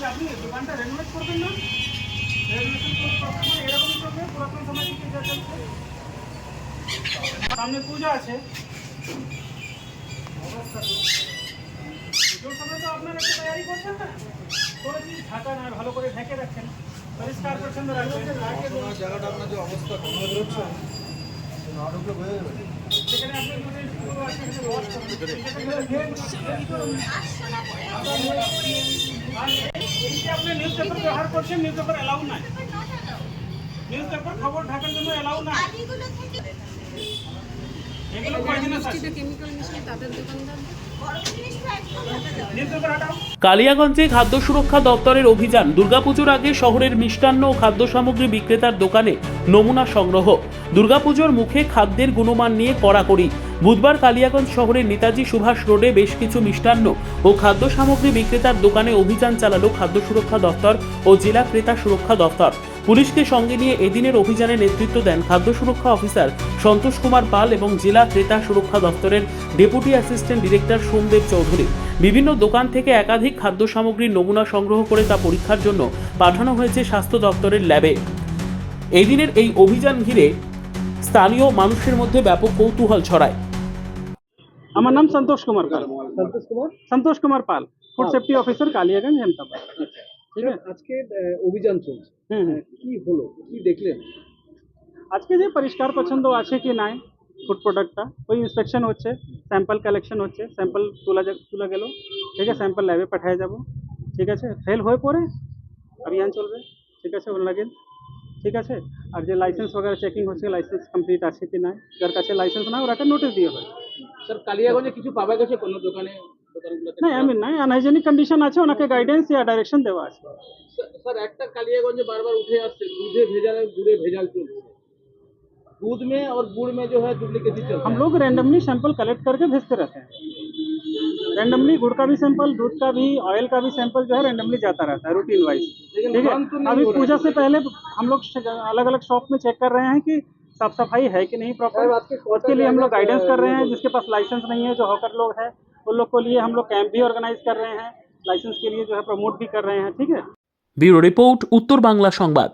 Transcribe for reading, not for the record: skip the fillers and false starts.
আপনি দোকানটা রেনোভেট করবেন না, রেনোভেশন করবেন না, এরকমই করবে পুরাতন সময় থেকে যা চলছে। সামনে পূজা আছে, পুজোর সময় তো আপনারা একটু তৈরি করছেন না, কোনো জিনিস ঢাকা না ভালো করে ঢেকে রাখছেন, পরিষ্কার পরিচ্ছন্ন রাখবেন। জায়গাটা আপনার যে অবস্থা কমে রয়েছে সেখানে আপনি যদি পুরো আছে ওয়াশ করবেন। আর এই যে আপনি নিউজ পেপার ব্যবহার করছেন, নিউজ পেপার অ্যালাউ নাই, নিউজ পেপার খবর ঢাকার জন্য অ্যালাউ নাই। এগুলো পয়জনাস আছে, কেমিক্যাল মিশিয়ে তাদের দোকানদার নিউজ পেপার হটাও। কালিয়াগঞ্জে খাদ্য সুরক্ষা দপ্তরের অভিযান। দুর্গাপুজোর আগে শহরের মিষ্টান্ন ও খাদ্য সামগ্রী বিক্রেতার দোকানে নমুনা সংগ্রহ। দুর্গাপুজোর মুখে খাদ্যের গুণমান নিয়ে কড়াকড়ি। বুধবার কালিয়াগঞ্জ শহরের নেতাজি সুভাষ রোডে বেশ কিছু মিষ্টান্ন ও খাদ্য সামগ্রী বিক্রেতার দোকানে অভিযান চালালো খাদ্য সুরক্ষা দপ্তর ও জেলা ক্রেতা সুরক্ষা দপ্তর। পুলিশকে সঙ্গে নিয়ে এদিনের অভিযানে নেতৃত্ব দেন খাদ্য সুরক্ষা অফিসার সন্তোষ কুমার পাল এবং জেলা ক্রেতা সুরক্ষা দপ্তরের deputy assistant director Somdev Chowdhury. বিভিন্ন দোকান থেকে একাধিক খাদ্য সামগ্রীর নমুনা সংগ্রহ করে তা পরীক্ষার জন্য পাঠানো হয়েছে স্বাস্থ্য দপ্তরের ল্যাবে। এদিনের এই অভিযান ঘিরে স্থানীয় মানুষের মধ্যে ব্যাপক কৌতূহল ছড়ায়। আমার নাম Santosh Kumar Pal. Santosh Kumar Pal, food safety officer Kaliaganj Hemtabad. ঠিক আছে, আজকে অভিযান চলছে, কি হলো, কি দেখলেন? আজকে যে পরিষ্কার পছন্দ আছে কি নাই ফুড প্রোডাক্টটা ওই ইন্সপেকশন হচ্ছে, স্যাম্পল কালেকশন হচ্ছে, স্যাম্পল তোলা গেল, ঠিক আছে, স্যাম্পল ল্যাবে পাঠায় যাব, ঠিক আছে, ফেল হয়ে পরে অভিযান চলবে, ঠিক আছে, ওর লাগে, ঠিক আছে। আর যে লাইসেন্স वगैरह চেকিং হচ্ছে, লাইসেন্স কমপ্লিট আছে কি নাই, যার কাছে লাইসেন্স না ওরাকে নোটিশ দিয়ে হয়। স্যার কালিয়াগঞ্জে কিছু পাওয়া গেছে কোনো দোকানগুলোতে? না আমি নাই, আনহাইজেনিক কন্ডিশন আছে, ওনাকে গাইডেন্স ইয়া ডাইরেকশন দেওয়া আছে। স্যার একটা কাलियागंज बार-बार उठे আসছে दूधे भेजाल है, गुड़े भेजाल चलছে, दूध में और गुड़ में जो है डुप्लीकेसी चल रहा है। हम लोग रैंडमली सैंपल कलेक्ट करके भेजते रहते हैं, रैंडमली गुड़ का भी सैंपल, दूध का भी, ऑयल का भी सैंपल जो है रैंडमली जाता रहता है रूटीन वाइज, ठीक है। अभी पूजा से पहले हम लोग अलग अलग शॉप में चेक कर रहे हैं कि साफ सफाई है कि नहीं प्रॉपर, उसके लिए हम लोग गाइडेंस कर रहे हैं। जिसके पास लाइसेंस नहीं है, जो हॉकर लोग हैं, उन लोग को लिए हम लोग कैंप भी ऑर्गेनाइज कर रहे हैं, लाइसेंस के लिए जो है प्रमोट भी कर रहे हैं, ठीक है। ব্যুরো রিপোর্ট, উত্তর বাংলা সংবাদ।